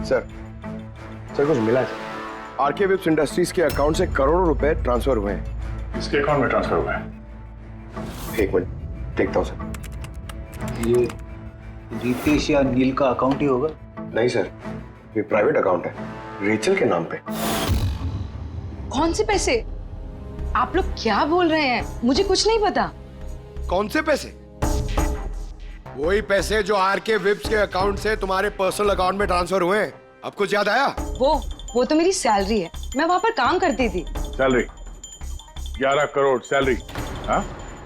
Sir कुछ मिला है? आरके विप्स इंडस्ट्रीज के अकाउंट से करोड़ों रुपए ट्रांसफर हुए हैं। इसके अकाउंट में ट्रांसफर हुआ है? एक मिनट देखता हूँ सर। ये रितेश या नील का अकाउंट ही होगा? नहीं सर, ये प्राइवेट अकाउंट है, रेचल के नाम पे। कौन से पैसे? आप लोग क्या बोल रहे हैं? मुझे कुछ नहीं पता। कौन से पैसे? वही पैसे जो आरके विप्स के अकाउंट से तुम्हारे पर्सनल अकाउंट में ट्रांसफर हुए हैं। अब कुछ याद आया? वो तो मेरी सैलरी है, मैं वहां पर काम करती थी। Salary 11 crore salary? हाँ,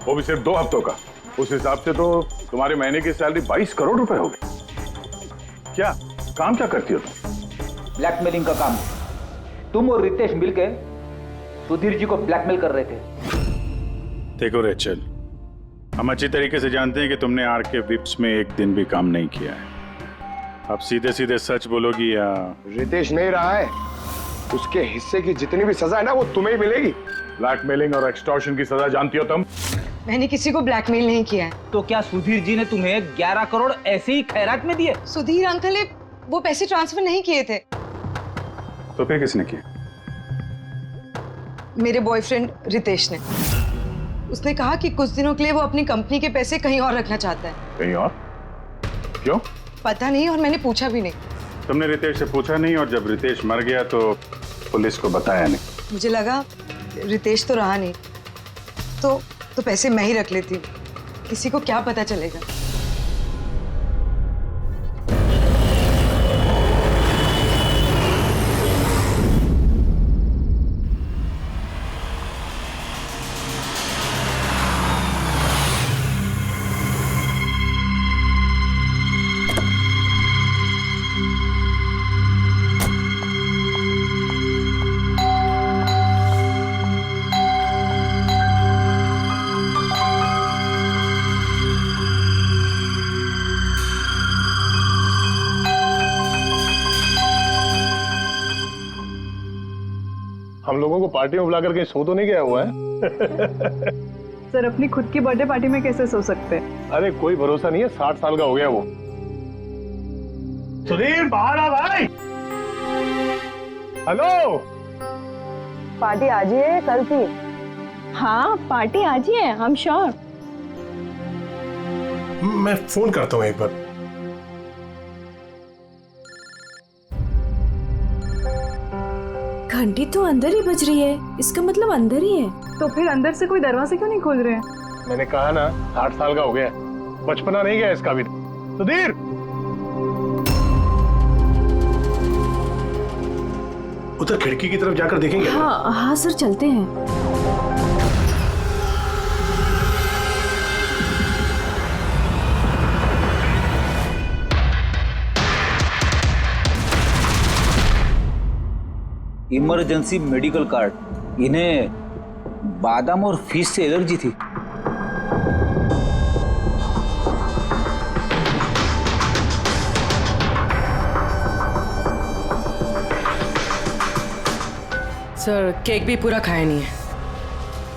वो भी सिर्फ 2 हफ्तों का। उस हिसाब से तो तुम्हारे महीने की सैलरी 22 करोड़ रुपए हो गई। क्या काम क्या करती हो तुम? ब्लैकमेलिंग का काम। तुम और रितेश मिलकर सुधीर जी को ब्लैकमेल कर रहे थे। देखो रेचल, हम अच्छी तरीके से जानते हैं कि तुमने आरके विप्स में एक दिन भी काम नहीं किया है। अब सीधे सीधे सच बोलोगी या? रितेश नहीं रहा है, उसके हिस्से की जितनी भी सजा है ना वो तुम्हें ही मिलेगी। ब्लैकमेलिंग और एक्सटॉर्शन की सजा जानती हो तुम? मैंने किसी को ब्लैकमेल नहीं किया है। तो क्या सुधीर जी ने तुम्हें 11 करोड़ ऐसे ही खैरात में दिए? सुधीर अंकल ने वो पैसे ट्रांसफर नहीं किए थे। तो फिर किसने किया? मेरे बॉयफ्रेंड रितेश ने। उसने कहा कि कुछ दिनों के लिए वो अपनी कंपनी के पैसे कहीं और रखना चाहता है। कहीं और? क्यों? पता नहीं, और मैंने पूछा भी नहीं। तुमने रितेश से पूछा नहीं, और जब रितेश मर गया तो पुलिस को बताया नहीं? मुझे लगा रितेश तो रहा नहीं, तो पैसे मैं ही रख लेती हूँ, किसी को क्या पता चलेगा। हम लोगों को पार्टी में बुलाकर कहीं सो तो नहीं गया हुआ है? सर अपनी खुद की बर्थडे पार्टी में कैसे सो सकते हैं? अरे कोई भरोसा नहीं है, 60 साल का हो गया वो। सुधीर बाहर आ भाई। हेलो, पार्टी आज ही है कल थी? हाँ पार्टी आज ही है, हम श्योर। मैं फोन करता हूँ एक बार। घंटी तो अंदर ही बज रही है, इसका मतलब अंदर ही है। तो फिर अंदर से कोई दरवाजे क्यों नहीं खोल रहे हैं? मैंने कहा ना 60 साल का हो गया, बचपना नहीं गया इसका भी। सुधीर, उधर खिड़की की तरफ जाकर देखेंगे। हाँ हाँ सर, चलते हैं। Emergency medical card. इन्हें बादाम और फिश से एलर्जी थी। सर केक भी पूरा खाया नहीं है,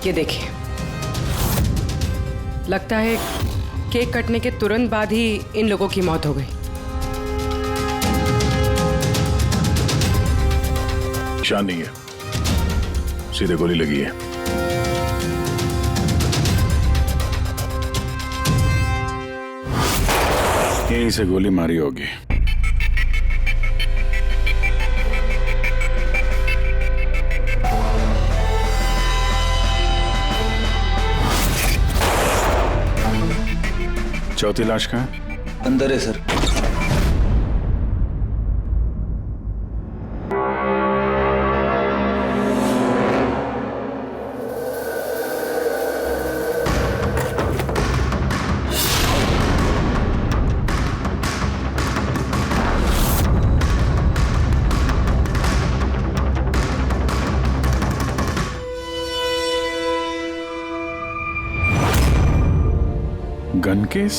ये देखिए। लगता है केक कटने के तुरंत बाद ही इन लोगों की मौत हो गई। निशान नहीं है, सीधे गोली लगी है। यहीं से गोली मारी होगी। चौथी लाश कहाँ है? अंदर है सर। Gun case?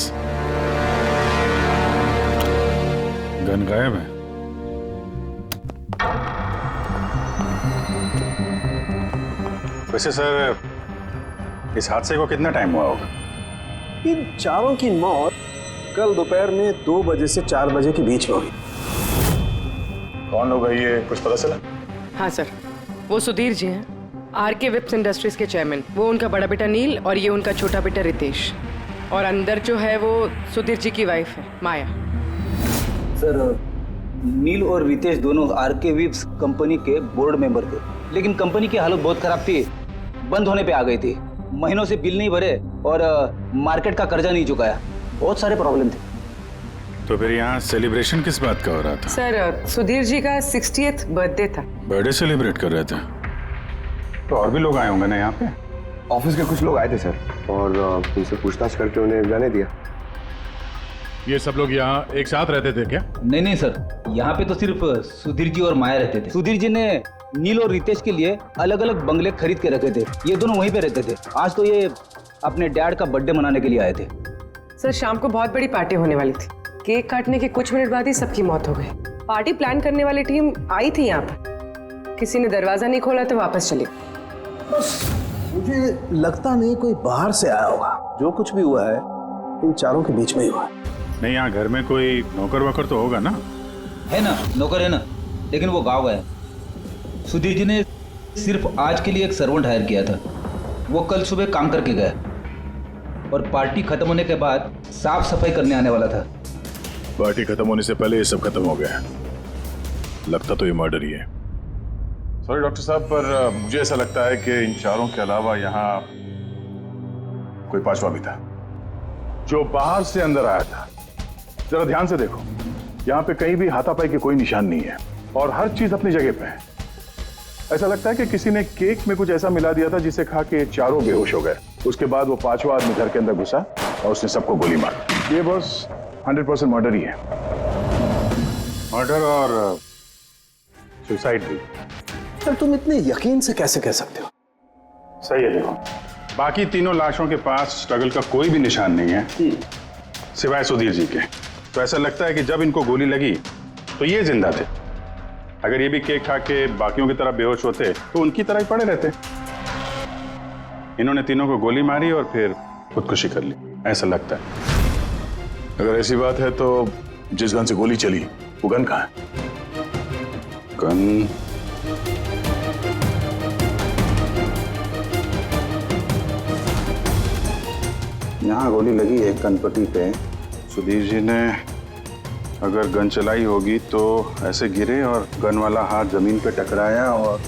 गन गायब है। वैसे सर, इस हादसे को कितना टाइम हुआ होगा? इन चारों की मौत कल दोपहर में 2 बजे से 4 बजे के बीच में हुई। कौन लोग है ये, कुछ पता चला? हाँ सर, वो सुधीर जी हैं, आरके विप्स इंडस्ट्रीज के चेयरमैन। वो उनका बड़ा बेटा नील और ये उनका छोटा बेटा रितेश। और अंदर जो है वो सुधीर जी की वाइफ है माया। सर, नील और रितेश दोनों आरके विप्स कंपनी के बोर्ड मेंबर थे, लेकिन कंपनी की हालत बहुत खराब थी, बंद होने पे आ गई थी। महीनों से बिल नहीं भरे और मार्केट का कर्जा नहीं चुकाया, बहुत सारे प्रॉब्लम थे। तो फिर यहाँ सेलिब्रेशन किस बात का हो रहा था? सर, सुधीर जी का 60th बर्थडे था। बर्थडे सेलिब्रेट कर रहे थे? तो और भी लोग आए होंगे ना यहाँ पे? ऑफिस के कुछ लोग आए थे सर, और उनसे पूछताछ करके उन्हें जाने दिया। ये सब लोग यहाँ एक साथ रहते थे क्या? नहीं सर, यहाँ पे तो सिर्फ सुधीर जी और माया रहते थे। सुधीर जी ने नील और रितेश के लिए अलग अलग बंगले खरीद के रखे थे, ये दोनों वहीं पे रहते थे। आज तो ये अपने डैड का बर्थडे मनाने के लिए आए थे। सर, शाम को बहुत बड़ी पार्टी होने वाली थी। केक काटने के कुछ मिनट बाद ही सबकी मौत हो गई। पार्टी प्लान करने वाली टीम आई थी यहाँ पर, किसी ने दरवाजा नहीं खोला तो वापस चले। मुझे लगता नहीं कोई बाहर से आया होगा। जो कुछ भी हुआ है इन चारों के बीच में ही हुआ है। नहीं, यहाँ घर में कोई नौकर वोकर तो होगा ना? है ना, नौकर है ना, लेकिन वो गाँव गया। सुधीर जी ने सिर्फ आज के लिए एक सर्वेंट हायर किया था, वो कल सुबह काम करके गया और पार्टी खत्म होने के बाद साफ सफाई करने आने वाला था। पार्टी खत्म होने से पहले ये सब खत्म हो गया। लगता तो ये मर्डर ही है। सॉरी डॉक्टर साहब, पर मुझे ऐसा लगता है कि इन चारों के अलावा यहाँ कोई पांचवा भी था जो बाहर से अंदर आया था। जरा ध्यान से देखो, यहाँ पे कहीं भी हाथापाई के कोई निशान नहीं है और हर चीज अपनी जगह पे है। ऐसा लगता है कि किसी ने केक में कुछ ऐसा मिला दिया था जिसे खा के चारों बेहोश हो गए। उसके बाद वो पांचवा आदमी घर के अंदर घुसा और उसने सबको गोली मारी। ये बस 100% मर्डर ही है। मर्डर और सुसाइड भी। सर, तुम इतने यकीन से कैसे कह सकते हो? सही है। देखो, बाकी तीनों लाशों के पास स्ट्रगल का कोई भी निशान नहीं है सिवाय सुधीर जी के। तो ऐसा लगता है कि जब इनको गोली लगी तो ये जिंदा थे। अगर ये भी केक खा के बाकियों की तरह बेहोश होते तो उनकी तरह ही पड़े रहते। इन्होंने तीनों को गोली मारी और फिर खुदकुशी कर ली, ऐसा लगता है। अगर ऐसी बात है तो जिस गन से गोली चली वो गन कहाँ है? गन यहाँ गोली लगी है गणपति पे। सुधीर जी ने अगर गन चलाई होगी तो ऐसे गिरे और गन वाला हाथ जमीन पे टकराया और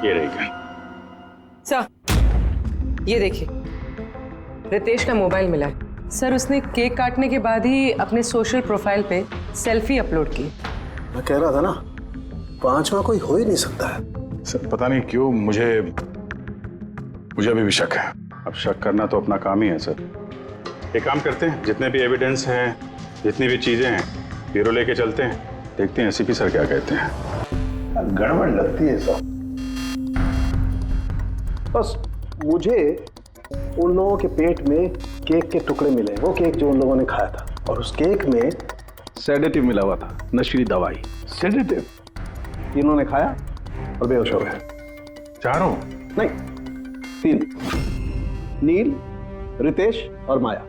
ये रही गन। सर, ये देखिए, रितेश का मोबाइल मिला है। सर, उसने केक काटने के बाद ही अपने सोशल प्रोफाइल पे सेल्फी अपलोड की। मैं कह रहा था ना, पांचवा कोई हो ही नहीं सकता है। सर, पता नहीं क्यों मुझे अभी भी शक है। अब शक करना तो अपना काम ही है सर। एक काम करते हैं, जितने भी एविडेंस हैं, जितनी भी चीजें हैं, ब्यूरो लेके चलते हैं, देखते हैं एसीपी सर क्या कहते हैं। गड़बड़ लगती है सब। बस मुझे उन लोगों के पेट में केक के टुकड़े मिले, वो केक जो उन लोगों ने खाया था, और उस केक में सेडेटिव मिला हुआ था, नशीली दवाई। सेडेटिव इन्होंने खाया और बेहोश हो गए। चारों? नहीं, 3, नील, रितेश और माया।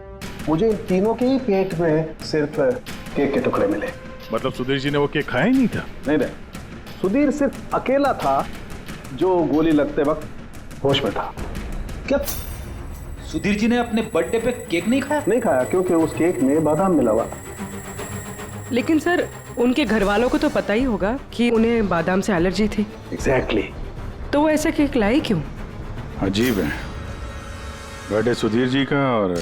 मुझे इन तीनों के ही पेट में सिर्फ केक के टुकड़े मिले। मतलब सुधीर जी ने वो केक खाया ही नहीं था? नहीं, सुधीर सिर्फ अकेला था जो गोली लगते वक्त होश में था। क्या सुधीर जी ने अपने बर्थडे पे केक नहीं खाया? नहीं खाया, क्योंकि उस केक में बादाम मिला हुआ था। लेकिन सर, उनके घर वालों को तो पता ही होगा कि उन्हें बादाम से एलर्जी थी। एग्जैक्टली। तो वो ऐसा केक लाई क्यों? अजीब है, बर्थडे सुधीर जी का और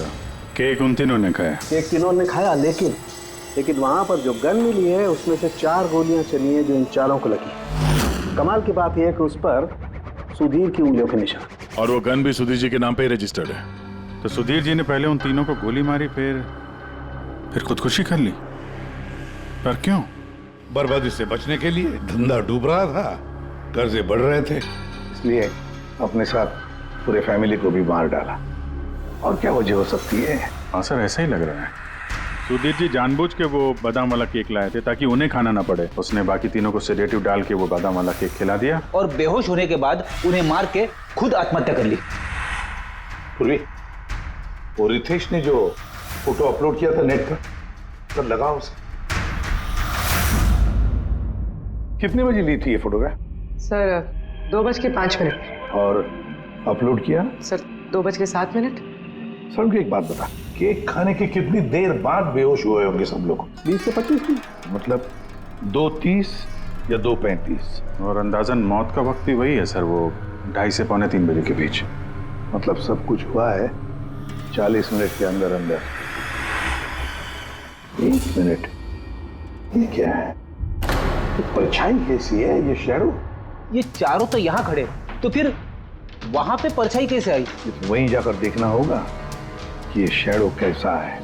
केक उन तीनों ने खाया। केक तीनों ने खाया, लेकिन वहां पर जो गन मिली है उसमें से 4 गोलियां चली हैं जो इन चारों को लगी। कमाल की बात यह है कि उस पर सुधीर की उंगलियों के निशान, और वो गन भी सुधीर जी के नाम पे ही रजिस्टर्ड है। तो सुधीर जी ने पहले उन तीनों को गोली मारी, फिर खुदकुशी कर ली। पर क्यों? बर्बादी से बचने के लिए। धंधा डूब रहा था, कर्जे बढ़ रहे थे, इसलिए अपने साथ पूरे फैमिली को भी मार डाला। और क्या वजह हो सकती है? हाँ सर, ऐसा ही लग रहा है। सुधीर जी जानबूझ के वो बादाम वाला केक लाए थे ताकि उन्हें खाना ना पड़े। उसने बाकी तीनों को सेडेटिव डाल के वो बादाम वाला केक खिला दिया और बेहोश होने के बाद उन्हें मार के खुद आत्महत्या कर ली। पूर्वी, वो रितेश ने जो फोटो अपलोड किया था नेट पर, तब लगा उसे। कितने बजे ली थी ये फोटोग्राफ? सर 2:05। और अपलोड किया? सर 2:07। सर मुझे एक बात बता, केक खाने के कितनी देर बाद बेहोश हुए होंगे सब लोग? 20 से 25 मिनट, मतलब 2:30 या 2:35। और अंदाजन मौत का वक्त भी वही है सर, वो 2:30 से 2:45 बजे के बीच। मतलब सब कुछ हुआ है 40 मिनट के अंदर अंदर। 1 मिनट, ये क्या है? ये परछाई कैसी है? ये शैडो? ये चारों तो यहाँ खड़े, तो फिर वहां पे परछाई कैसे आई? वहीं जाकर देखना होगा कि ये शैडो कैसा है।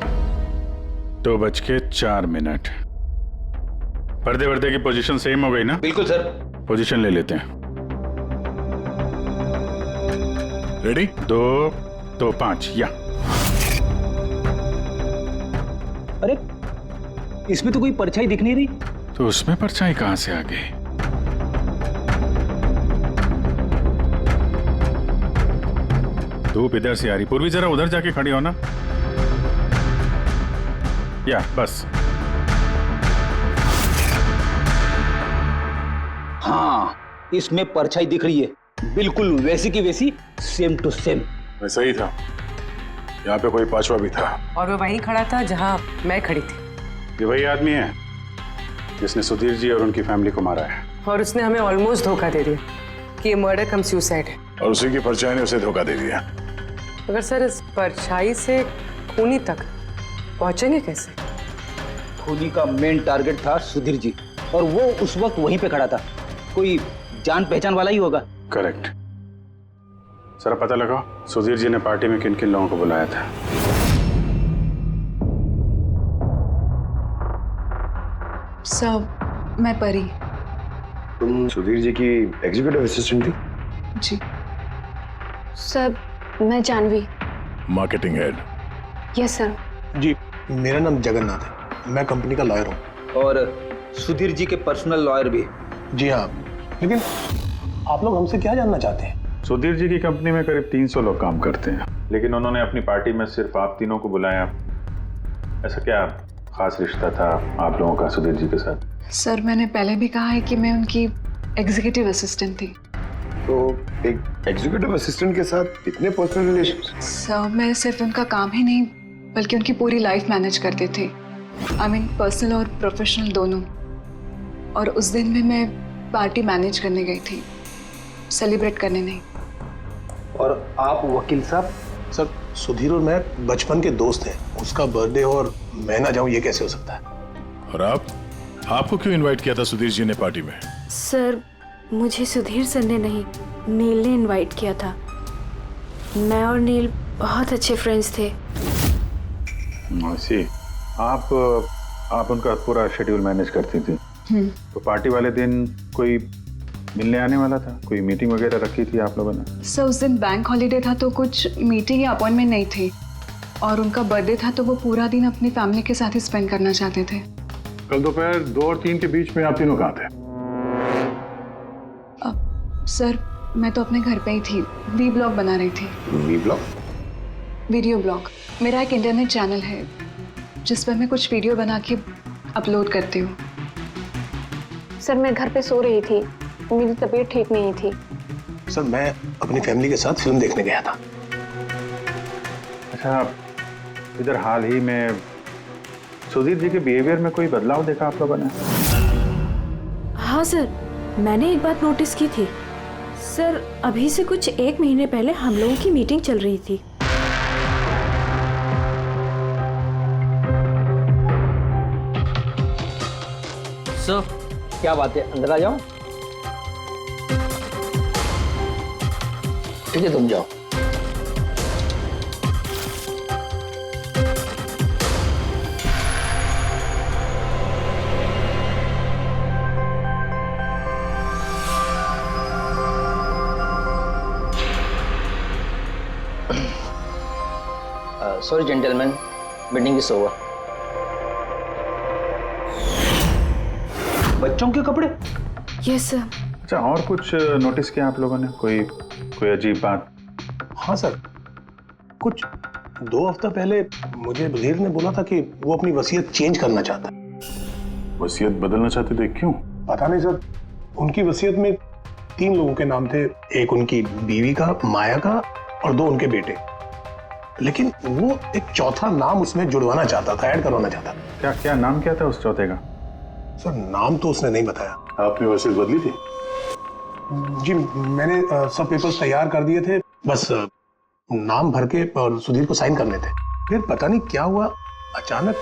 2:04। पर्दे वर्दे की पोजीशन सेम हो गई ना? बिल्कुल सर। पोजीशन ले लेते हैं। रेडी? 2-2-5 या। अरे इसमें तो कोई परछाई दिख नहीं रही। तो उसमें परछाई कहां से आ गई? धूप इधर से आ रही। पूर्वी जरा उधर जाके खड़ी हो ना। या बस। हाँ, इसमें परछाई दिख रही है, बिल्कुल वैसी की वैसी, सेम टू सेम। वैसा ही था। यहाँ पे कोई पांचवा भी था। और वो वहीं खड़ा था जहां मैं खड़ी थी। ये वही आदमी है जिसने सुधीर जी और उनकी फैमिली को मारा है। और उसने हमें ऑलमोस्ट धोखा दे दिया कि ये मर्डर कम सुसाइड है। और उसी की परछाई ने उसे धोखा दे दिया। मगर सर इस परछाई से खूनी तक पहुंचेंगे कैसे? खूनी का मेन टारगेट था सुधीर जी, और वो उस वक्त वहीं पे खड़ा था। कोई जान पहचान वाला ही होगा। करेक्ट। सर पता लगा सुधीर जी ने पार्टी में किन किन लोगों को बुलाया था। सब मैं परी। तुम सुधीर जी की एग्जीक्यूटिव असिस्टेंट थी? जी सर, मैं Janvi. Marketing head? Yes sir. जी, मेरा नाम जगन्नाथ है, मैं कंपनी का लॉयर हूँ। और सुधीर जी के पर्सनल लॉयर भी। जी हाँ, लेकिन आप लोग हमसे क्या जानना चाहते हैं? सुधीर जी की कंपनी में करीब 300 लोग काम करते हैं, लेकिन उन्होंने अपनी पार्टी में सिर्फ आप तीनों को बुलाया। ऐसा क्या खास रिश्ता था आप लोगों का सुधीर जी के साथ? सर मैंने पहले भी कहा है कि मैं उनकी एग्जीक्यूटिव असिस्टेंट थी। तो एक एग्जीक्यूटिव असिस्टेंट के साथ इतने पर्सनल रिलेशंस? सर मैं सिर्फ उनका काम ही नहीं बल्कि उनकी पूरी लाइफ मैनेज करते थे। आई मीन पर्सनल और प्रोफेशनल दोनों। और उस दिन भी मैं पार्टी मैनेज करने गई थी, सेलिब्रेट करने नहीं। और आप वकील साहब? सर सुधीर और मैं बचपन के दोस्त हैं, उसका बर्थडे और मैं ना जाऊं ये कैसे हो सकता है? और आपको क्यों इनवाइट किया था सुधीर जी ने पार्टी में? सर मुझे सुधीर सर ने नहीं, नील ने इनवाइट किया था। मैं और नील बहुत अच्छे फ्रेंड्स थे। सी, आप उनका पूरा शेड्यूल मैनेज करती थी। तो पार्टी वाले दिन कोई मिलने आने वाला था? कोई मीटिंग वगैरह रखी थी आप लोगों ने? सर उस दिन बैंक हॉलीडे था तो कुछ मीटिंग या अपॉइंटमेंट नहीं थी, और उनका बर्थडे था तो वो पूरा दिन अपनी फैमिली के साथ ही स्पेंड करना चाहते थे। कल दोपहर 2 और 3 के बीच में आप तीनों कहाँ थे? सर मैं तो अपने घर पे ही थी, वी ब्लॉग बना रही थी। V blog? Video blog. मेरा एक इंटरनेट चैनल है जिस पर मैं कुछ वीडियो बना के अपलोड करती हूँ। सर मैं घर पे सो रही थी, मेरी तबीयत ठीक नहीं थी। सर मैं अपनी फैमिली के साथ फिल्म देखने गया था। अच्छा, इधर हाल ही में सुधीर जी के बिहेवियर में कोई बदलाव देखा आप लोगों ने? हाँ सर, मैंने एक बात नोटिस की थी। सर अभी से कुछ 1 महीने पहले हम लोगों की मीटिंग चल रही थी। सर क्या बात है, अंदर आ जाओ। ठीक है तुम जाओ। Sorry gentleman, meeting is over. बच्चों के कपड़े? Yes sir. अच्छा, और कुछ नोटिस किया आप लोगों ने? कोई अजीब बात? हाँ सर, कुछ 2 हफ्ता पहले मुझे वजीर ने बोला था कि वो अपनी वसीयत चेंज करना चाहता है। वसीयत बदलना चाहते थे, क्यों? पता नहीं सर, उनकी वसीयत में 3 लोगों के नाम थे, एक उनकी बीवी का, माया का, और 2 उनके बेटे। लेकिन वो एक चौथा नाम उसमें जुड़वाना चाहता था, ऐड करवाना चाहता था। क्या क्या नाम क्या था उस चौथे का? सर नाम तो उसने नहीं बताया। आपने वसीयत बदली थी? जी मैंने सब पेपर्स तैयार कर दिए थे, बस नाम भर के और सुधीर को साइन करने थे। फिर पता नहीं क्या हुआ, अचानक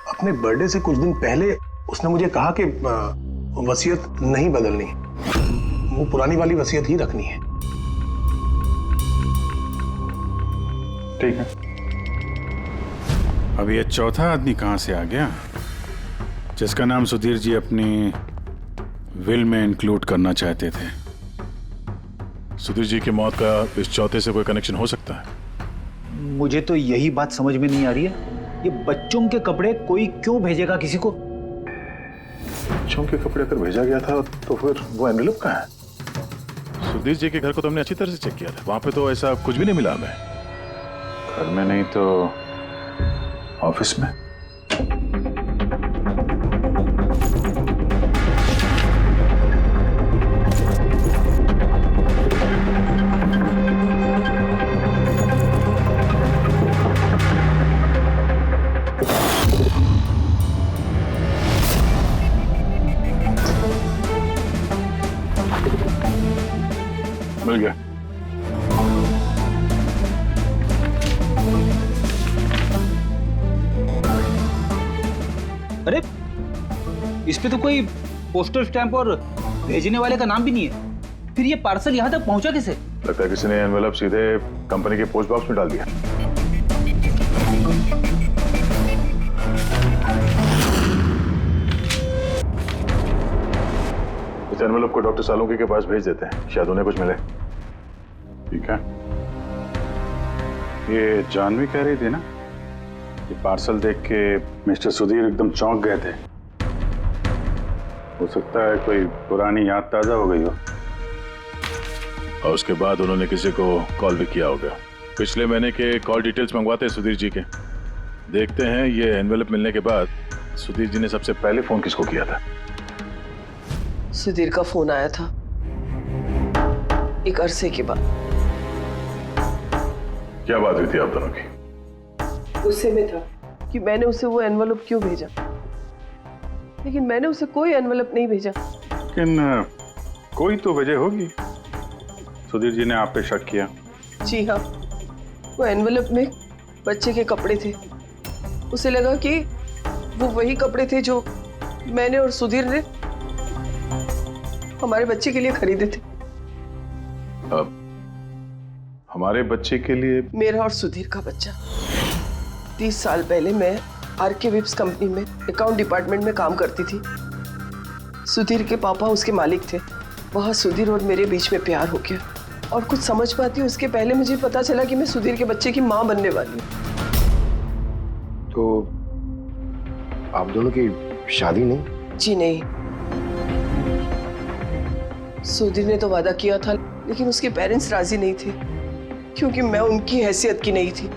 अपने बर्थडे से कुछ दिन पहले उसने मुझे कहा कि वसीयत नहीं बदलनी, वो पुरानी वाली वसीयत ही रखनी है। ठीक है, अब ये चौथा आदमी कहां से आ गया जिसका नाम सुधीर जी अपनी विल में इंक्लूड करना चाहते थे? सुधीर जी की मौत का इस चौथे से कोई कनेक्शन हो सकता है? मुझे तो यही बात समझ में नहीं आ रही है, ये बच्चों के कपड़े कोई क्यों भेजेगा किसी को? बच्चों के कपड़े अगर भेजा गया था तो फिर वो एनवेलप कहाँ है? सुधीर जी के घर को तो हमने अच्छी तरह से चेक किया था, वहां पे तो ऐसा कुछ भी नहीं मिला हमें। घर में नहीं तो ऑफिस में। मिल गया। अरे इस पे तो कोई पोस्टल स्टैंप और भेजने वाले का नाम भी नहीं है, फिर ये पार्सल यहाँ तक पहुंचा कैसे? लगता है किसी ने एनवेलप सीधे कंपनी के पोस्ट बॉक्स में डाल दिया। इस एनवेलप को डॉक्टर सालुंकी के पास भेज देते हैं, शायद उन्हें कुछ मिले। ठीक है, ये जानवी कह रही थी ना, ये पार्सल देख के मिस्टर सुधीर एकदम चौंक गए थे। हो सकता है कोई पुरानी याद ताजा हो गई हो, और उसके बाद उन्होंने किसी को कॉल भी किया होगा। पिछले महीने के कॉल डिटेल्स मंगवाते हैं सुधीर जी के, देखते हैं ये एनवेलप मिलने के बाद सुधीर जी ने सबसे पहले फोन किसको किया था। सुधीर का फोन आया था एक अरसे के बाद। क्या बात हुई थी आप दोनों की? गुस्से में था कि मैंने उसे वो एनवेलप क्यों भेजा, लेकिन मैंने उसे कोई एनवेलप नहीं भेजा। लेकिन कोई तो वजह होगी, सुधीर जी ने आप पे शक किया। जी हाँ, वो एनवेलप में बच्चे के कपड़े थे, उसे लगा कि वो वही कपड़े थे जो मैंने और सुधीर ने हमारे बच्चे के लिए खरीदे थे। अब हमारे बच्चे के लिए? मेरा और सुधीर का बच्चा। 30 साल पहले मैं आरके विप्स कंपनी में अकाउंट डिपार्टमेंट में काम करती थी। सुधीर के पापा उसके मालिक थे। वहाँ सुधीर और मेरे बीच में प्यार हो गया, और कुछ समझ पाती उसके पहले मुझे पता चला कि मैं सुधीर के बच्चे की माँ बनने वाली हूँ। तो आप दोनों की शादी नहीं? जी नहीं, सुधीर ने तो वादा किया था, लेकिन उसके पेरेंट्स राजी नहीं थे, क्योंकि मैं उनकी हैसियत की नहीं थी।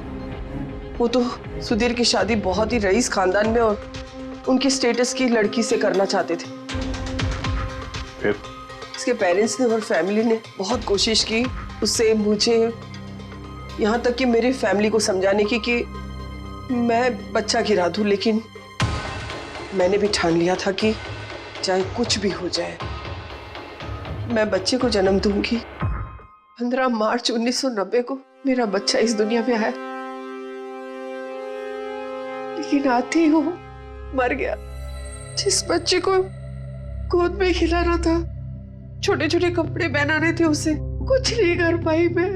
वो तो सुधीर की शादी बहुत ही रईस खानदान में और उनके स्टेटस की लड़की से करना चाहते थे। फिर उसके पेरेंट्स ने और फैमिली ने बहुत कोशिश की उससे, मुझे, यहाँ तक कि मेरी फैमिली को समझाने की कि मैं बच्चा गिरा दूं, लेकिन मैंने भी ठान लिया था कि चाहे कुछ भी हो जाए मैं बच्चे को जन्म दूंगी। 15 मार्च 1990 को मेरा बच्चा इस दुनिया में आया, लेकिन आते ही वो मर गया। जिस बच्चे को गोद में खिलाना था, छोटे छोटे कपड़े पहनाने थे, उसे कुछ नहीं कर पाई मैं।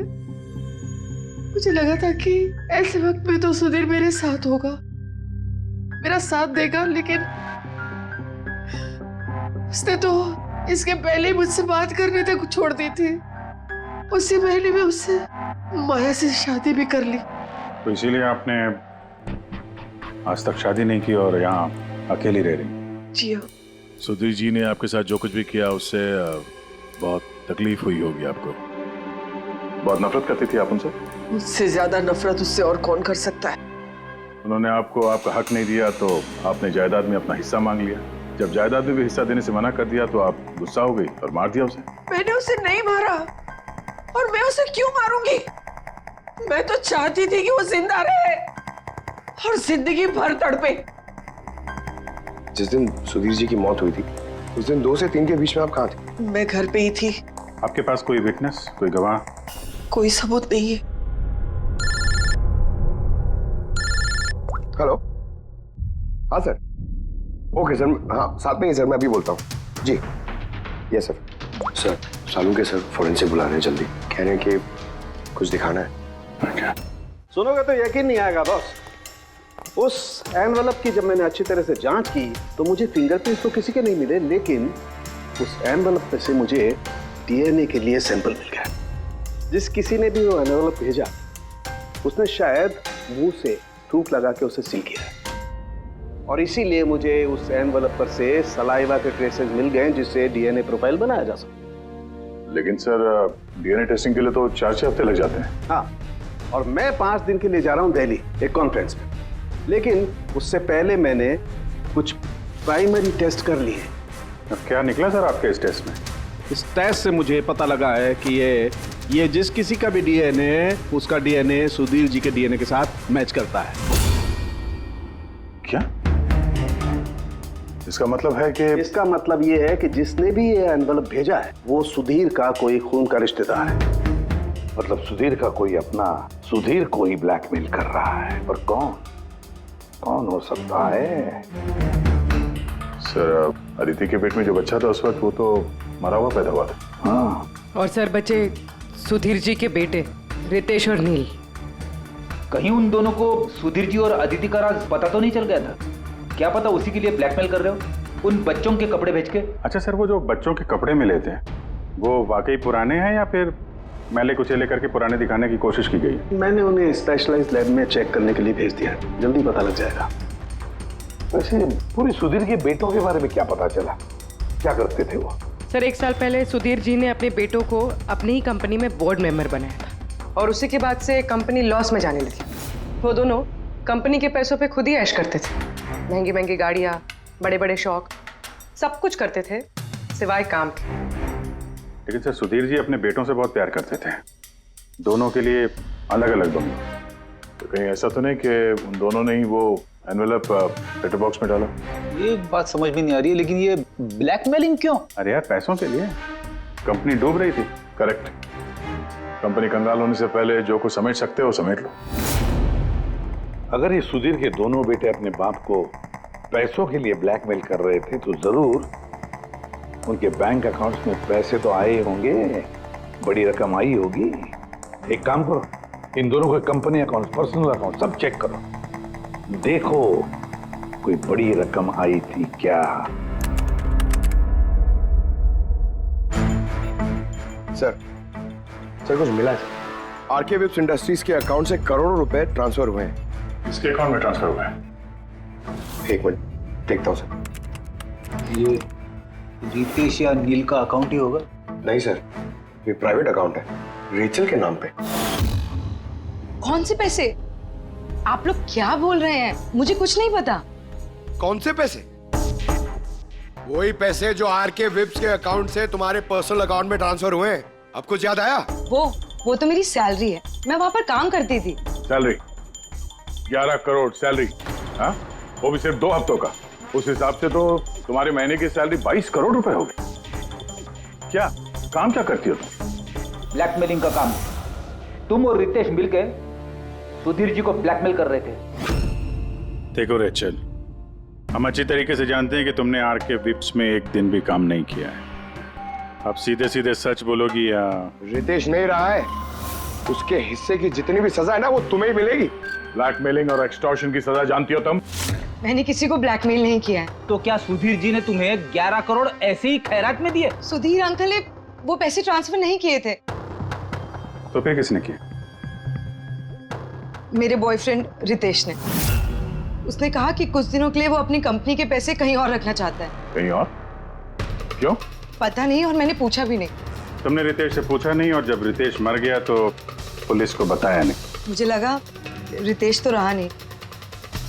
मुझे लगा था कि ऐसे वक्त में तो सुधीर मेरे साथ होगा, मेरा साथ देगा, लेकिन उसने तो इसके पहले ही मुझसे बात करने तक छोड़ दी थी। उसी महीने में उससे माया से शादी भी कर ली। तो इसीलिए आपने आज तक शादी नहीं की और यहाँ अकेली रह रही? जी हाँ। सुधीर जी ने आपके साथ जो कुछ भी किया उससे बहुत तकलीफ हुई होगी आपको। बहुत नफरत करती थी आप उनसे? मुझसे ज्यादा नफरत उससे और कौन कर सकता है। उन्होंने आपको आपका हक नहीं दिया तो आपने जायदाद में अपना हिस्सा मांग लिया। जब जायदाद में भी हिस्सा देने से मना कर दिया तो आप गुस्सा हो गई और मार दिया उसे। मैंने उसे नहीं मारा और मैं उसे क्यों मारूंगी। मैं तो चाहती थी कि वो जिंदा रहे और जिंदगी भर तड़पे। जिस दिन सुधीर जी की मौत हुई थी उस दिन 2 से 3 के बीच में आप कहाँ थे? मैं घर पे ही थी। आपके पास कोई विटनेस, कोई गवाह? कोई सबूत नहीं है। हेलो, हाँ सर। ओके सर, हाँ साथ में ही सर, मैं अभी बोलता हूँ जी। Yes sir. सर सालू के सर फोरेंसिक बुला रहे हैं जल्दी, कह रहे हैं कि कुछ दिखाना है। सुनोगे तो यकीन नहीं आएगा बॉस। उस एनवेलप की जब मैंने अच्छी तरह से जांच की तो मुझे फिंगरप्रिंट्स तो किसी के नहीं मिले, लेकिन उस एनवेलप पे से मुझे डीएनए के लिए सैंपल मिल गया। जिस किसी ने भी वो एनवेलप भेजा उसने शायद मुंह से थूक लगा के उसे सील किया है और इसीलिए मुझे उस एनवेलप पर से सलाइवा के ट्रेसेस मिल गए जिससे डीएनए प्रोफाइल बनाया जा सके। लेकिन सर डीएनए टेस्टिंग के लिए तो 4-6 हफ्ते लग जाते हैं। हाँ, और मैं 5 दिन के लिए जा रहा हूँ दिल्ली एक कॉन्फ्रेंस में, लेकिन उससे पहले मैंने कुछ प्राइमरी टेस्ट कर लिए। अब क्या निकला सर आपके इस टेस्ट में? इस टेस्ट से मुझे पता लगा है कि ये जिस किसी का भी डीएनए है उसका डीएनए सुधीर जी के डीएनए के साथ मैच करता है। क्या? इसका मतलब है कि इसका मतलब ये है कि जिसने भी ये एनवेलप भेजा है वो सुधीर का कोई खून का रिश्तेदार है। मतलब सुधीर का कोई अपना सुधीर को ही ब्लैकमेल कर रहा है। पर कौन हो सकता है? सर अदिति के पेट में जो बच्चा था उस वक्त वो तो मरा हुआ पैदा हुआ था। हाँ, और सर बचे सुधीर जी के बेटे रितेश और नील। कहीं उन दोनों को सुधीर जी और अदिति का राज पता तो नहीं चल गया था? क्या पता उसी के लिए ब्लैकमेल कर रहे हो उन बच्चों के कपड़े बेच के। अच्छा सर, वो जो बच्चों के कपड़े मिले थे वो वाकई पुराने हैं या फिर मैले कुचेले करके पुराने दिखाने की कोशिश की गई? मैंने उन्हें स्पेशलाइज्ड लैब में चेक करने के लिए भेज दिया, जल्दी पता लग जाएगा। वैसे पूरी सुधीर के बेटों के बारे में क्या पता चला? क्या करते थे वो? सर 1 साल पहले सुधीर जी ने अपने बेटों को अपनी ही कंपनी में बोर्ड मेंबर बनाया था और उसी के बाद से कंपनी लॉस में जाने लगी। वो दोनों कंपनी के पैसों पे खुद ही ऐश करते थे। महंगी महंगी गाड़ियाँ, बड़े बड़े शौक, सब कुछ करते थे सिवाय काम के। लेकिन सर सुधीर जी अपने बेटों से बहुत प्यार करते थे, दोनों के लिए अलग अलग बंगले। तो कहीं ऐसा तो नहीं कि उन दोनों ने ही वो एनवेलप लेटर बॉक्स में डाला? ये बात समझ में नहीं आ रही है, लेकिन ये ब्लैकमेलिंग क्यों? अरे यार पैसों के लिए, कंपनी डूब रही थी। करेक्ट। कंपनी कंगाल होने से पहले जो कुछ समेट सकते हो समेट लो। अगर ये सुधीर के दोनों बेटे अपने बाप को पैसों के लिए ब्लैकमेल कर रहे थे तो जरूर उनके बैंक अकाउंट्स में पैसे तो आए होंगे, बड़ी रकम आई होगी। एक काम करो, इन दोनों के कंपनी अकाउंट, पर्सनल अकाउंट सब चेक करो, देखो कोई बड़ी रकम आई थी क्या। सर कुछ मिला है? आरके विप्स इंडस्ट्रीज के अकाउंट से करोड़ों रुपए ट्रांसफर हुए हैं। इसके अकाउंट में ट्रांसफर हुआ है? एक मिनट देखता हूँ सर। ये रितेश या नील का अकाउंट ही होगा? नहीं सर, ये प्राइवेट अकाउंट है रेचल के नाम पे। कौन से पैसे? आप लोग क्या बोल रहे हैं? मुझे कुछ नहीं पता। कौन से पैसे? वही पैसे जो आरके विप्स के अकाउंट से तुम्हारे पर्सनल अकाउंट में ट्रांसफर हुए हैं। अब कुछ याद आया? वो तो मेरी सैलरी है, मैं वहां पर काम करती थी। Salary 11 crore salary? हाँ, वो भी सिर्फ 2 हफ्तों का। उस हिसाब से तो तुम्हारे महीने की सैलरी 22 करोड़ रुपए हो गई। क्या काम क्या करती हो तुम? ब्लैकमेलिंग का काम। तुम और रितेश मिलके सुधीर जी को ब्लैकमेल कर रहे थे। देखो रेचल, हम अच्छी तरीके से जानते हैं कि तुमने आरके विप्स में एक दिन भी काम नहीं किया है। अब सीधे सीधे सच बोलोगी या? रितेश नहीं रहा है, उसके हिस्से की जितनी भी सजा है ना वो तुम्हें ही मिलेगी। ब्लैकमेलिंग और एक्सटॉर्शन की सजा जानती हो तुम? मैंने किसी को ब्लैकमेल नहीं किया है। तो क्या सुधीर जी ने तुम्हें 11 करोड़ ऐसे ही खैरात में दिए? सुधीर अंकल ने वो पैसे ट्रांसफर नहीं किए थे। तो फिर किसने किया? मेरे बॉयफ्रेंड रितेश ने। उसने कहा कि कुछ दिनों के लिए वो अपनी कंपनी के पैसे कहीं और रखना चाहता है। कहीं और? क्यों? पता नहीं और मैंने पूछा भी नहीं। तुमने रितेश से पूछा नहीं, और जब रितेश मर गया तो पुलिस को बताया नहीं। मुझे लगा रितेश तो रहा नहीं,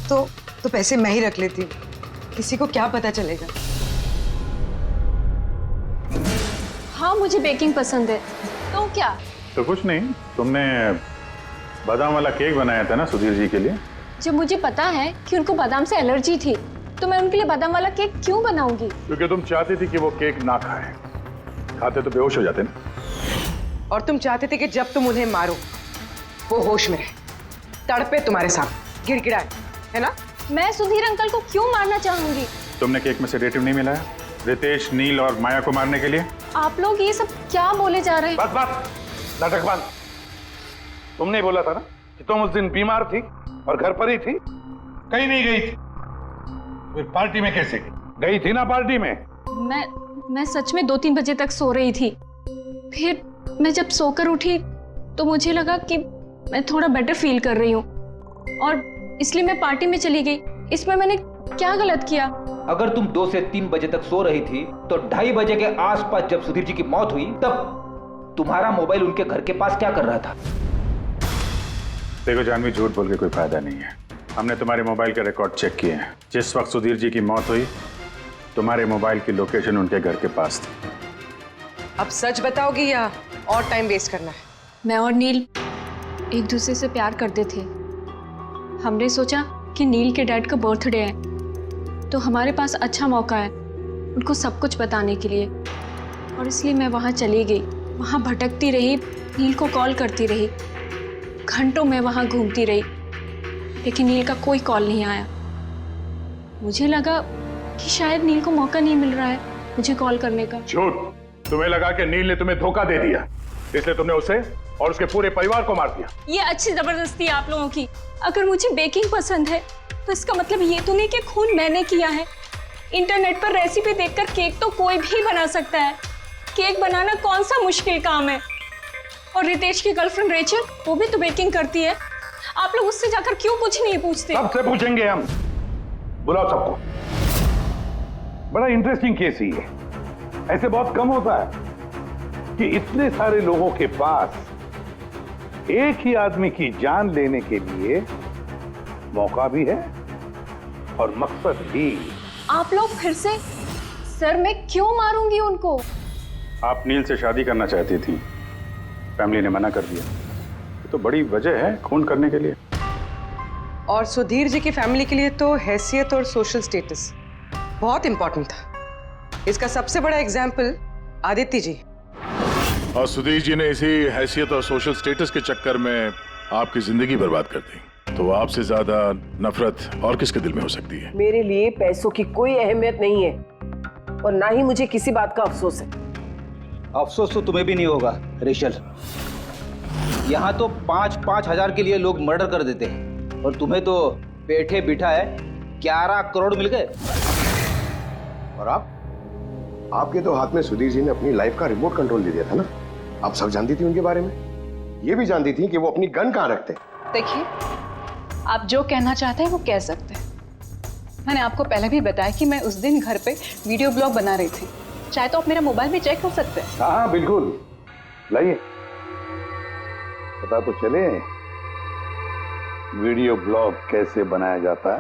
तो पैसे मैं ही रख लेती, किसी को क्या पता चलेगा। हाँ मुझे बेकिंग पसंद है। तो क्या? तो कुछ नहीं, तुमने बादाम वाला केक बनाया था ना सुधीर जी के लिए। जब मुझे पता है कि उनको बादाम से एलर्जी थी, तो मैं उनके लिए बादाम वाला केक क्यों बनाऊंगी? क्योंकि तुम चाहती थी कि वो केक ना खाए, खाते तो बेहोश हो जाते ना। और तुम चाहते थे कि जब तुम उन्हें मारो वो होश में रहे, तड़पे तुम्हारे साथ, गिड़गिड़ाए, है ना? मैं सुधीर अंकल को क्यों मारना चाहूंगी? तुमने केक में सेडेटिव नहीं मिलाया रितेश, नील और माया को मारने के लिए? आप लोग ये सब क्या बोले जा रहे हैं? बस बस, नाटक बंद। तुमने बोला था ना कि तुम उस दिन बीमार थी और घर पर ही थी, कहीं नहीं गई थी। फिर पार्टी में कैसे गई थी? ना पार्टी में। मैं सच में 2-3 बजे तक सो रही थी। फिर मैं जब सोकर उठी तो मुझे लगा कि मैं थोड़ा बेटर फील कर रही हूँ, और इसलिए मैं पार्टी में चली गई। इसमें मैंने क्या गलत किया? अगर तुम 2 से 3 बजे तक सो रही थी तो 2:30 बजे के आसपास जब सुधीर जी की मौत हुई, तब तुम्हारा मोबाइल उनके घर के पास क्या कर रहा था? देखो जानवी, झूठ बोल के कोई फायदा नहीं है। हमने तुम्हारे मोबाइल के रिकॉर्ड चेक किए हैं। जिस वक्त सुधीर जी की मौत हुई तुम्हारे मोबाइल की लोकेशन उनके घर के पास थी। अब सच बताओगी या और टाइम वेस्ट करना है? मैं और नील एक दूसरे से प्यार करते थे। हमने सोचा कि नील के डैड का बर्थडे है, तो हमारे पास अच्छा मौका है उनको सब कुछ बताने के लिए, और इसलिए मैं वहाँ चली गई। वहाँ भटकती रही, नील को कॉल करती रही, घंटों में वहाँ घूमती रही, लेकिन नील का कोई कॉल नहीं आया। मुझे लगा कि शायद नील को मौका नहीं मिल रहा है मुझे कॉल करने का। झूठ! तुम्हें लगा कि नील ने तुम्हें धोखा दे दिया, इसलिए तुमने उसे और उसके पूरे परिवार को मार दिया। ये अच्छी जबरदस्ती है आप लोगों की। अगर मुझे बेकिंग पसंद है तो इसका मतलब ये तो नहीं कि खून मैंने किया है। इंटरनेट पर रेसिपी देखकर केक तो कोई भी बना सकता है। केक बनाना कौन सा मुश्किल काम है? और रितेश की गर्लफ्रेंड रेचल, वो भी तो बेकिंग करती है। आप लोग उससे जाकर क्यों कुछ नहीं पूछते? सबसे पूछेंगे हम, बुलाओ सबको। बड़ा इंटरेस्टिंग केस ही है। ऐसे बहुत कम होता है कि इतने सारे लोगों के पास एक ही आदमी की जान लेने के लिए मौका भी है और मकसद भी। आप लोग फिर से? सर मैं क्यों मारूंगी उनको? आप नील से शादी करना चाहती थी, फैमिली ने मना कर दिया। ये तो बड़ी वजह है खून करने के लिए। और सुधीर जी की फैमिली के लिए तो हैसियत और सोशल स्टेटस बहुत इंपॉर्टेंट था। इसका सबसे बड़ा एग्जाम्पल आदित्य जी। और सुधीर जी ने इसी हैसियत और सोशल स्टेटस के चक्कर में आपकी जिंदगी बर्बाद कर दी, तो आपसे ज्यादा नफरत और किसके दिल में हो सकती है? मेरे लिए पैसों की कोई अहमियत नहीं है, और ना ही मुझे किसी बात का अफसोस है। अफसोस तो तुम्हें भी नहीं होगा रेचल। यहाँ तो 5-5 हजार के लिए लोग मर्डर कर देते हैं, और तुम्हें तो बैठे बिठाए 11 करोड़ मिल गए। और आपके तो हाथ में सुधीर जी ने अपनी लाइफ का रिमोट कंट्रोल दे दिया था ना। आप सब जानती थी उनके बारे में, ये भी जानती थी कि वो अपनी गन कहाँ रखते हैं। देखिए, आप जो कहना चाहते हैं वो कह सकते हैं। मैंने आपको पहले भी बताया कि मैं उस दिन घर पे वीडियो ब्लॉग बना रही थी। चाहे तो आप मेरा मोबाइल भी चेक कर सकते हैं। हाँ बिल्कुल, लाइए, पता तो चले वीडियो ब्लॉग कैसे बनाया जाता है।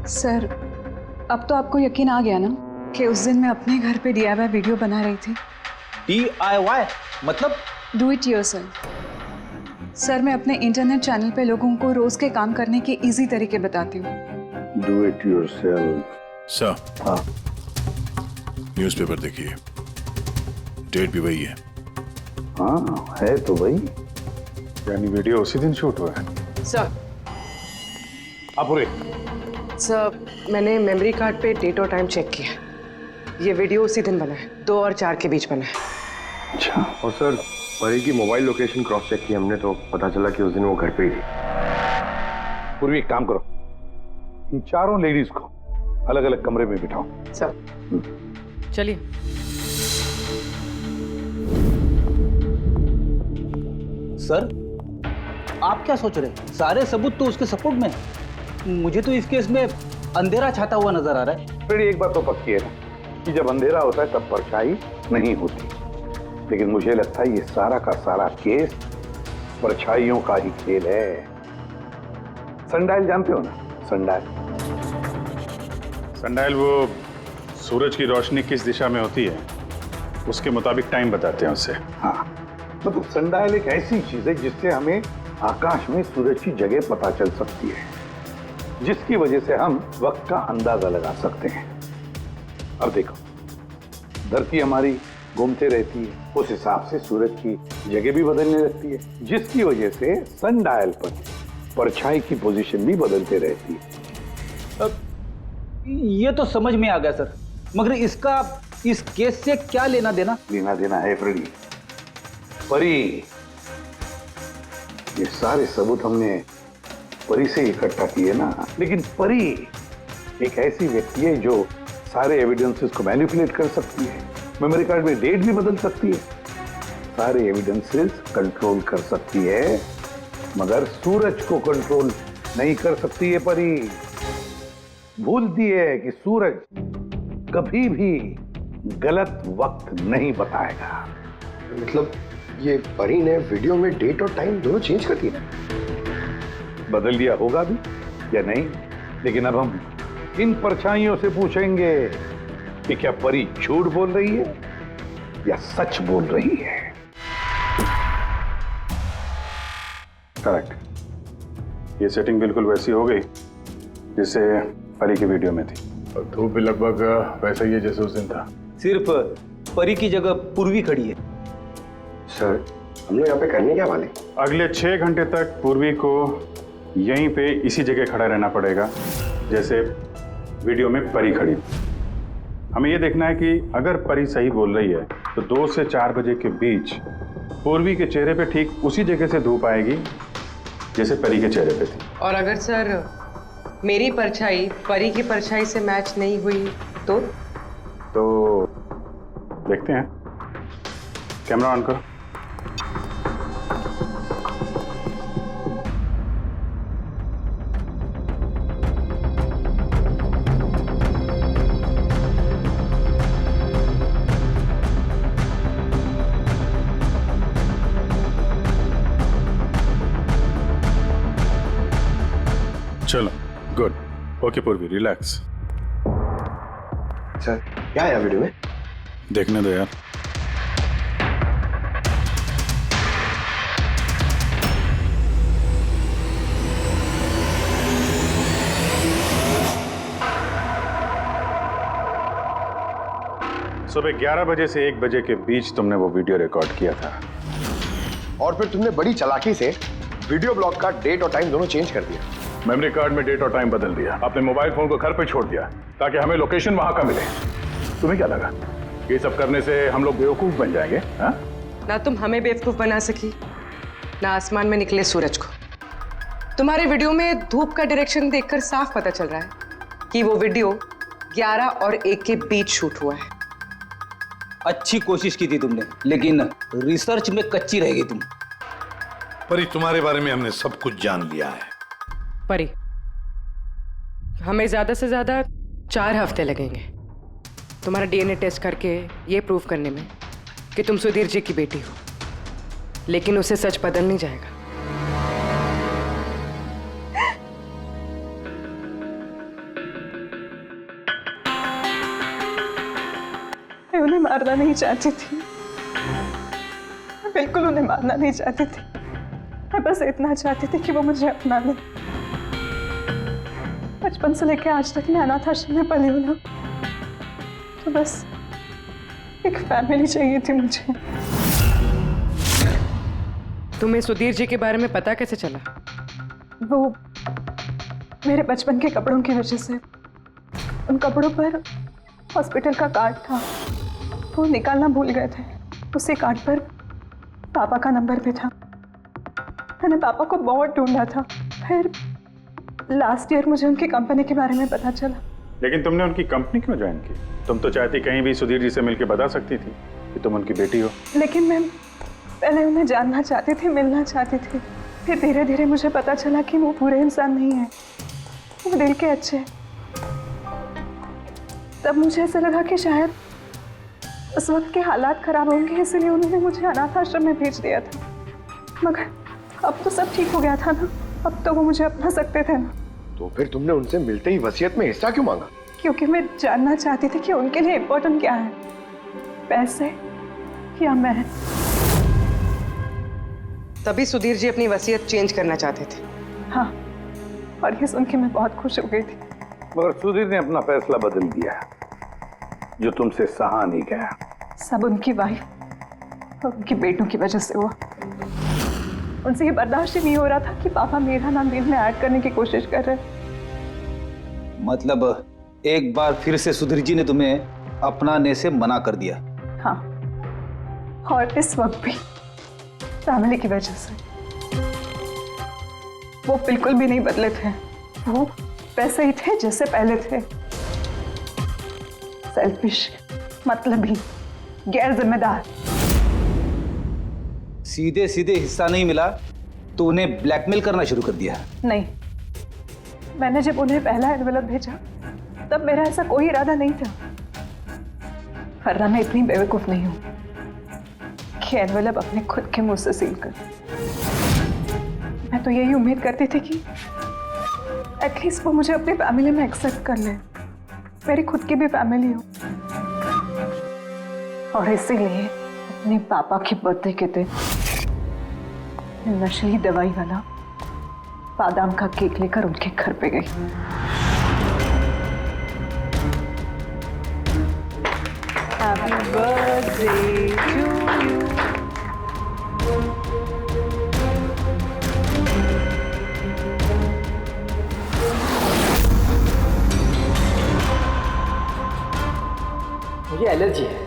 सर, अब तो आपको यकीन आ गया ना कि उस दिन मैं अपने घर पे DIY वीडियो बना रही थी। DIY मतलब? Do it yourself. सर, मैं अपने इंटरनेट चैनल पे लोगों को रोज के काम करने के इजी तरीके बताती हूँ। Do it yourself. सर, हाँ, न्यूज़पेपर देखिए, डेट भी वही है। हाँ है तो वही। यानी वीडियो उसी दिन शूट हुआ है। सर, अपुरे, सर मैंने मेमोरी कार्ड पे डेट और टाइम चेक किया। ये वीडियो उसी दिन बना है, 2 और 4 के बीच बना है। अच्छा। और सर, परी की मोबाइल लोकेशन क्रॉस चेक की हमने, तो पता चला कि उस दिन वो घर पे ही थी। पूर्वी एक काम करो, इन चारों लेडीज को अलग अलग कमरे में बिठाओ। सर चलिए। सर, आप क्या सोच रहे हैं? सारे सबूत तो उसके सपोर्ट में है। मुझे तो इस केस में अंधेरा छाता हुआ नजर आ रहा है। फिर एक बात तो पक्की है ना कि जब अंधेरा होता है तब परछाई नहीं होती, लेकिन मुझे लगता है ये सारा का सारा केस परछाइयों का ही खेल है। सनडायल जानते हो ना? सनडायल सनडायल वो सूरज की रोशनी किस दिशा में होती है उसके मुताबिक टाइम बताते हैं उससे। हाँ, मतलब सनडायल एक ऐसी चीज है जिससे हमें आकाश में सूरज की जगह पता चल सकती है, जिसकी वजह से हम वक्त का अंदाजा लगा सकते हैं। अब देखो, धरती हमारी घूमते रहती है, उस हिसाब से सूरज की जगह भी बदलने लगती है, जिसकी वजह से सनडायल पर परछाई की पोजीशन भी बदलते रहती है। अब ये तो समझ में आ गया सर, मगर इसका इस केस से क्या लेना देना? लेना देना है फ्रेडी। परी, ये सारे सबूत हमने परी से इकट्ठा किए ना, लेकिन परी एक ऐसी व्यक्ति है जो सारे एविडेंसेस को मैनिपुलेट कर सकती है, मेमोरी कार्ड में डेट भी बदल सकती है, सारे एविडेंसेस कंट्रोल कर सकती है, मगर सूरज को कंट्रोल नहीं कर सकती है परी। भूलती है कि सूरज कभी भी गलत वक्त नहीं बताएगा। मतलब ये परी ने वीडियो में डेट और टाइम दोनों चेंज कर दिया? बदल दिया होगा भी या नहीं, लेकिन अब हम इन परछाइयों से पूछेंगे कि क्या परी झूठ बोल रही है या सच बोल रही है। करेक्ट, ये सेटिंग बिल्कुल वैसी हो गई जैसे परी की वीडियो में थी। और धूप भी लगभग वैसा ही है जैसे उस दिन था। सिर्फ परी की जगह पूर्वी खड़ी है। सर, हम लोग यहाँ पे करने क्या वाले? अगले 6 घंटे तक पूर्वी को यहीं पे इसी जगह खड़ा रहना पड़ेगा जैसे वीडियो में परी खड़ी। हमें ये देखना है कि अगर परी सही बोल रही है तो 2 से 4 बजे के बीच पूर्वी के चेहरे पे ठीक उसी जगह से धूप आएगी जैसे परी के चेहरे पे थी। और अगर सर मेरी परछाई परी की परछाई से मैच नहीं हुई तो देखते हैं। कैमरा ऑन करो। चलो, गुड। ओके पूर्वी, रिलैक्स। सर, क्या है वीडियो में? देखने दो यार। सुबह 11 बजे से 1 बजे के बीच तुमने वो वीडियो रिकॉर्ड किया था, और फिर तुमने बड़ी चालाकी से वीडियो ब्लॉग का डेट और टाइम दोनों चेंज कर दिया। मेमोरी कार्ड में डेट और टाइम बदल दिया। आपने मोबाइल फोन को घर पे छोड़ दिया ताकि हमें लोकेशन वहां का मिले। तुम्हें क्या लगा ये सब करने से हम लोग बेवकूफ बन जाएंगे? हा? ना तुम हमें बेवकूफ बना सकी, ना आसमान में निकले सूरज को। तुम्हारे वीडियो में धूप का डायरेक्शन देखकर साफ पता चल रहा है कि वो वीडियो 11 और 1 के बीच शूट हुआ है। अच्छी कोशिश की थी तुमने, लेकिन रिसर्च में कच्ची रह गई तुम। परी, तुम्हारे बारे में हमने सब कुछ जान लिया है। परी, हमें ज्यादा से ज्यादा 4 हफ्ते लगेंगे तुम्हारा डीएनए टेस्ट करके ये प्रूव करने में कि तुम सुधीर जी की बेटी हो, लेकिन उससे सच बदल नहीं जाएगा। मैं उन्हें मारना नहीं चाहती थी, मैं बिल्कुल उन्हें मारना नहीं चाहती थी। मैं बस इतना चाहती थी कि वो मुझे अपना ले। बचपन से लेकर आज तक मैं अनाथ आश्रम में पली हूँ ना, तो बस एक फैमिली चाहिए थी मुझे। तुम्हें सुधीर जी के बारे में पता कैसे चला? वो मेरे बचपन के कपड़ों की वजह से, उन कपड़ों पर हॉस्पिटल का कार्ड था, वो निकालना भूल गए थे। उसी कार्ड पर पापा का नंबर भी था। मैंने पापा को बहुत ढूंढा था, फिर लास्ट ईयर मुझे उनकी कंपनी के बारे में पता चला। लेकिन तुमने उनकी कंपनी क्यों ज्वाइन की? तुम तो चाहती कहीं भी सुधीर जी से मिलकर बता सकती थी कि तुम उनकी बेटी हो। लेकिन मैं पहले उन्हें जानना चाहती थी, मिलना चाहती थी, फिर धीरे धीरे मुझे पता चला कि वो बुरे इंसान नहीं है, वो दिल के अच्छे हैं। तब मुझे ऐसा लगा कि शायद उस वक्त के हालात खराब होंगे, इसलिए उन्होंने मुझे अनाथ आश्रम में भेज दिया था। मगर अब तो सब ठीक हो गया था ना, अब तो वो मुझे अपना सकते थे ना। तो फिर तुमने उनसे मिलते ही वसीयत में हिस्सा क्यों मांगा? क्योंकि मैं जानना चाहती थी कि उनके लिए इम्पोर्टेंट क्या है, पैसे या मैं। तभी सुधीर जी अपनी वसीयत चेंज करना चाहते थे। हाँ, और ये सुन के मैं बहुत खुश हो गई थी। मगर सुधीर ने अपना फैसला बदल दिया, जो तुमसे सहा नहीं गया। सब उनकी वाइफ और उनके बेटों की वजह से हुआ। उनसे ये बर्दाश्त ही नहीं हो रहा था कि पापा मेरा नाम बिल में ऐड करने की कोशिश कर रहे। मतलब एक बार फिर से सुधीर जी ने तुम्हें अपनाने से मना कर दिया? हाँ, और इस वक्त भी फैमिली की वजह से। वो बिल्कुल भी नहीं बदले थे, वो वैसे ही थे जैसे पहले थे। सेल्फिश, मतलबी, गैर जिम्मेदार। सीधे सीधे हिस्सा नहीं मिला तो उन्हें ब्लैकमेल करना शुरू कर दिया? नहीं, मैंने जब उन्हें पहला एनवेलप भेजा तब मेरा ऐसा कोई इरादा नहीं था। वरना मैं इतनी बेवकूफ नहीं हूं कि एनवेलप अपने खुद के मुंह से सील कर। मैं तो यही उम्मीद करती थी कि एटलीस्ट वो मुझे अपनी फैमिली में एक्सेप्ट कर ले, मेरी खुद की भी फैमिली हो। और इसीलिए अपने पापा की बर्थडे के दिन नशीली दवाई वाला बादाम का केक लेकर उनके घर पे गई। Happy birthday to you. मुझे एलर्जी है।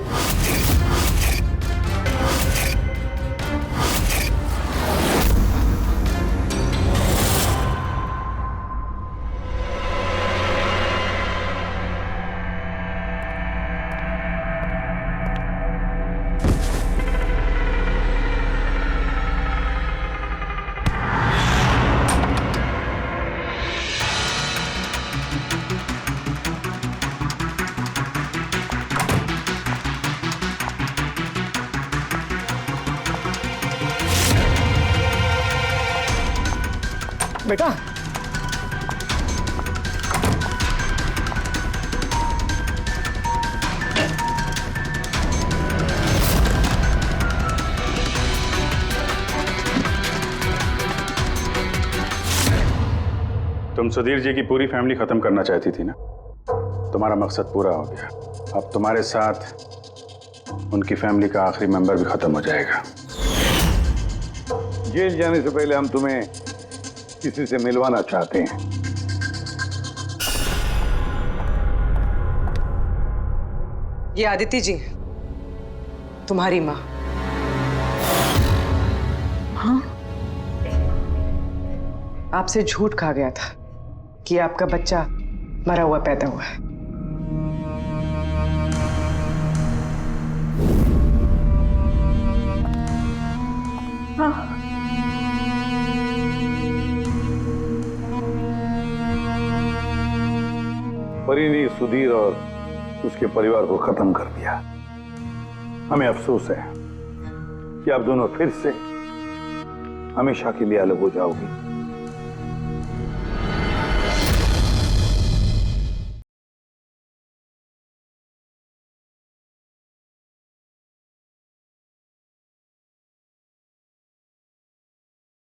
बेटा, तुम सुधीर जी की पूरी फैमिली खत्म करना चाहती थी ना? तुम्हारा मकसद पूरा हो गया। अब तुम्हारे साथ उनकी फैमिली का आखिरी मेंबर भी खत्म हो जाएगा। जेल जाने से पहले हम तुम्हें किसी से मिलवाना चाहते हैं। ये आदिति जी, तुम्हारी माँ। हाँ, आपसे झूठ कहा गया था कि आपका बच्चा मरा हुआ पैदा हुआ है। हाँ, परी ने सुधीर और उसके परिवार को खत्म कर दिया। हमें अफसोस है कि आप दोनों फिर से हमेशा के लिए अलग हो जाओगी।